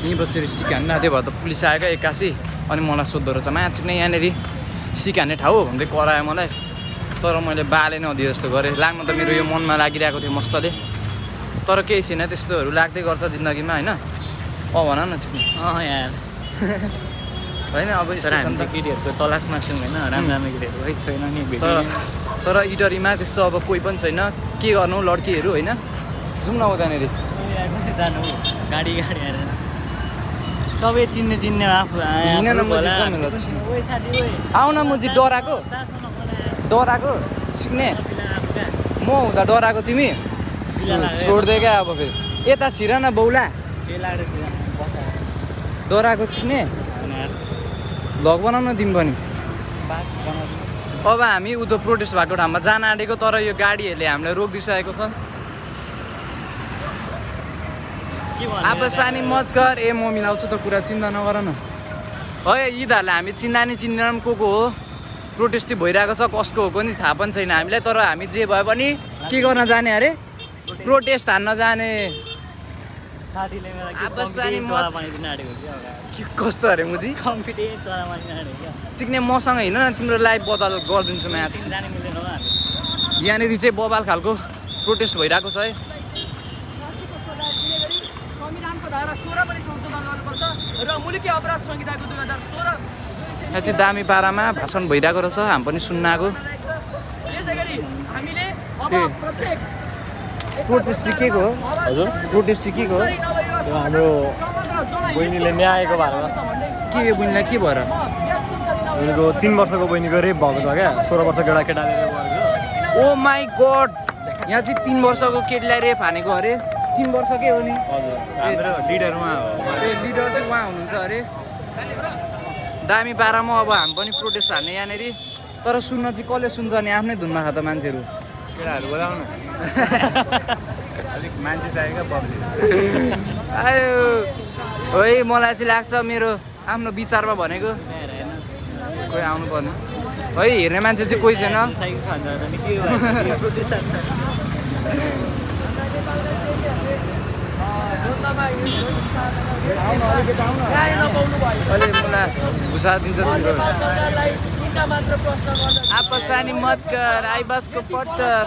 यहीँ बसेर सिक हान्नु त्यही भएर त पुलिस आएको एक्कासी अनि मलाई सोद्धो रहेछ माछिक नै यहाँनिर सिक हान्ने ठाउँ भन्दै करायो मलाई तर मैले बाले नदिए जस्तो गरेँ लाग्नु त मेरो यो मनमा लागिरहेको थियो मस्तले तर केही छैन त्यस्तोहरू लाग्दै गर्छ जिन्दगीमा होइन भन न चिक्नु यार होइन अब यस्तो छ नि त केटीहरूको तलासमा छौँ होइन राम्रो राम्रो केटीहरू है छैन नि तर इटरीमा त्यस्तो अब कोही पनि छैन के गर्नु लड्कीहरू होइन जाउँ न उतानिर कसरी जानु गाडी हेरेर सबै चिन्ने आफू आऊ न मुजी डराएको सिक्ने म हुँदा डराएको तिमी छोड्दै क्या अब फेरि यता छिर न बौला डराएको सिक्ने भ्लग बनाउन तिमी पनि अब हामी उतो प्रोटेस्ट भएको ठाउँमा जान आँटेको तर यो गाडीहरूले हामीलाई रोकिदिइसकेको छ अब सानी मजगर म मिलाउँछु त कुरा चिन्ता नगर न है यिनीहरूलाई हामी चिन्दा नि चिन्दैन को हो प्रोटेस्ट चाहिँ भइरहेको छ कसको हो नि थाहा पनि छैन हामीलाई तर हामी जे भए पनि के गर्न जाने अरे प्रोटेस्ट हान्न जाने कस्तो अरे मुजी चिक्ने मसँग हिँड न तिम्रो लाइफ बदल गरिदिन्छु म्याच यहाँनिर चाहिँ बबाल खालको प्रोटेस्ट भइरहेको छ है यहाँ चाहिँ दामी पारामा भाषण भइरहेको रहेछ हामी पनि सुन्न आएको प्रोटेस्ट सिकेको हो हजुर प्रोटेस्ट सिकेको हो हाम्रो बहिनीले ल्याएको भएर के यो बहिनीलाई के भएर उनीको 3 वर्षको बहिनीको रेप भएको छ क्या 16 वर्ष केटाले रेप ओ माई गड यहाँ चाहिँ 3 वर्षको केटीलाई रेप हानेको अरे 3 वर्षकै हो नि हाम्रो लिडर उहाँ हो लिडर चाहिँ उहाँ हुनुहुन्छ अरे दामी पारामा अब हामी पनि प्रोटेस्ट हान्ने यहाँनिर तर सुन्न चाहिँ कसले सुन्छ नि आफ्नै धुनमा खा त मान्छेहरू केटाहरू बोलाउनु अलिक मान्छे चाहिएको पब्लिक आयो है मलाई चाहिँ लाग्छ मेरो आफ्नो विचारमा भनेको कोही आउनु पर्ने है हेर्ने मान्छे चाहिँ कोही छैन अहिले मलाई भुसा दिन्छ आपसानी मत कर आइबसको पत्तर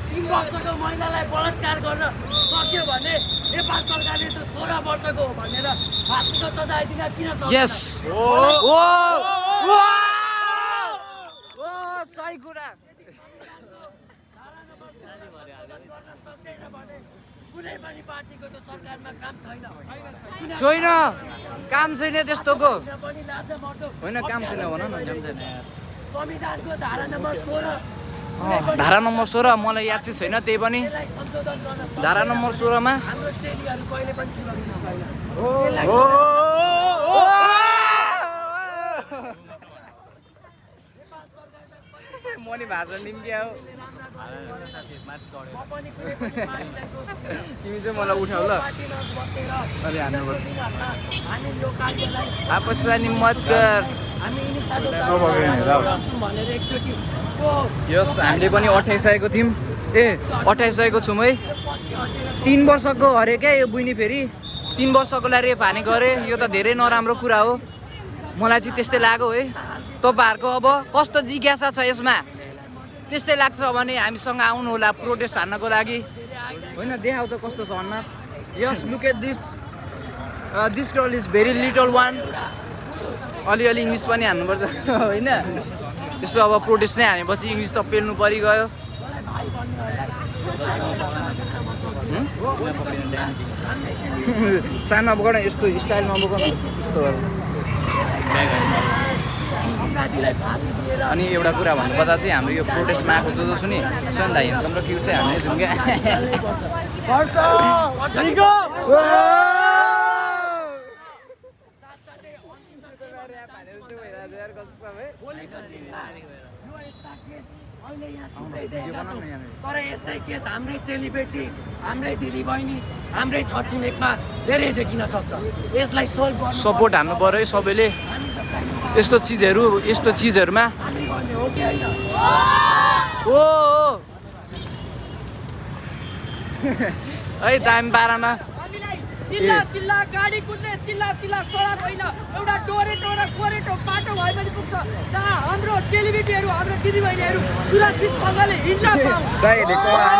3 वर्षको महिलालाई बलात्कार गर्न सक्यो भने नेपाल सरकारले त 16 वर्षको हो भनेर फाँसीको सजाय दिन किन सक्दैन यस ओ सही कुरा कुनै पनि पार्टीको त सरकारमा काम छैन छैन काम छैन त्यस्तोको पनि लाज मर्दो होइन काम छैन भन न संविधानको धारा नम्बर 16 धारा नम्बर 16 मलाई याद चाहिँ छैन त्यही पनि संशोधन गर्न धारा नम्बर 16 मा हाम्रो चेलीहरू कहिले पनि सुरक्षित छैन मनी भाषण निम्क्या हो तिमी चाहिँ मलाई उठाउ ल अलि हान्नुपर्छ आपसानी मत कर यस हामीले पनि अठाइसकेको थियौँ 28 छौँ है 3 वर्षको अरे क्या यो बुइनी फेरि 3 वर्षकोलाई रेप हानेको अरे यो त धेरै नराम्रो कुरा हो मलाई चाहिँ त्यस्तै लाग्यो है तपाईँहरूको अब कस्तो जिज्ञासा छ यसमा त्यस्तै लाग्छ भने हामीसँग आउनु होला प्रोटेस्ट हान्नको लागि होइन देखाउ त कस्तो छ अनुहार यस look at this girl is very little one अलिअलि इङ्ग्लिस पनि हान्नुपर्छ होइन यसो अब प्रोटेस्ट नै हानेपछि इङ्ग्लिस त पेल्नु परिगयो सानो अब गर्न यस्तो स्टाइलमा अब गर्न यस्तो अनि एउटा कुरा भन्नुपर्दा चाहिँ हाम्रो यो प्रोटेस्टमा आएको जो छु नि सन्दा हेन्सम र क्युट चाहिँ हामीले जाउँ क्या तर यस्तै केस हाम्रै चेलीबेटी हाम्रै दिदीबहिनी हाम्रै छरछिमेकमा धेरै देखिन सक्छ यसलाई सपोर्ट हान्नु पर्यो है सबैले यस्तो चिजहरूमा है दामी पारामा चिल्ला चिल्ला गाडी कुद्ने चिल्ला चिल्ला सडक होइन एउटा डोरेटो र कोरेटो बाटो भए पनि पुग्छ जहाँ हाम्रो चेलीबेटीहरू हाम्रो दिदीबहिनीहरू सुरक्षितसँगले हिँड्न पाउन्